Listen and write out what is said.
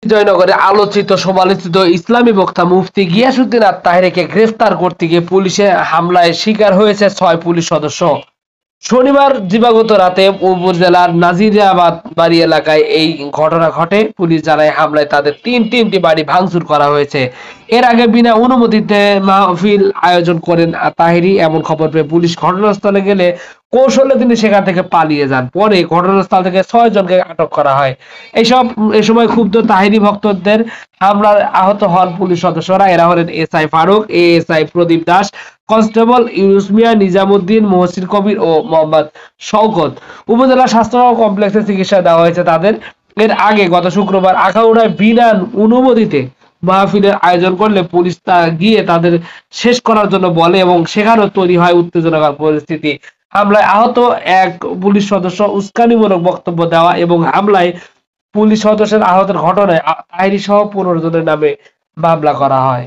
জয়নগরে আলোচিত সমালোচিত ইসলামী বক্তা মুফতি গিয়াসউদ্দিন আত-তাহেরীকে গ্রেফতার করতে গিয়ে পুলিশের হামলায় শিকার হয়েছে ৬ পুলিশ সদস্য। শনিবার দিবাগত রাতে উপজেলার নাজিরাবাদ বাড়ি এলাকায় এই ঘটনা ঘটে। পুলিশ জানায় হামলায় তাদের তিনটি বাড়ি ভাঙচুর করা হয়েছে। এর আগে বিনা অনুমতিতে মাহফিল আয়োজন করেন তাহেরী এমন খবর পেয়ে পুলিশ ঘটনাস্থলে গেলে কৌশলে তিনি সেখান থেকে পালিয়ে যান। পরে ঘটনাস্থল থেকে ৬ জনকে আটক করা হয়। এ সময় ক্ষুব্ধ তাহেরী ভক্তদের হামলায় আহত হন পুলিশ সদস্যরা। এরা হলেন SI Faruk, ASI Pradip Das, constable Yunus মিয়া, নিজামুদ্দিন, মহসিন কবির ও মোহাম্মদ শওকত। উপজেলা স্বাস্থ্য কমপ্লেক্সে চিকিৎসা দেওয়া হয়েছে তাদের। এর আগে গত শুক্রবার আখাউড়ায় বিনা অনুমতিতে মাহফিলের আয়োজন করলে পুলিশ গিয়ে তাদের শেষ করার জন্য বলে এবং সেখানেও তৈরি হয় উত্তেজনাকর পরিস্থিতি। হামলায় আহত এক পুলিশ সদস্য উস্কানিমূলক বক্তব্য দেওয়া এবং হামলায় পুলিশ সদস্যের আহতের ঘটনায় তাহেরী সহ ১৫ জনের নামে মামলা করা হয়।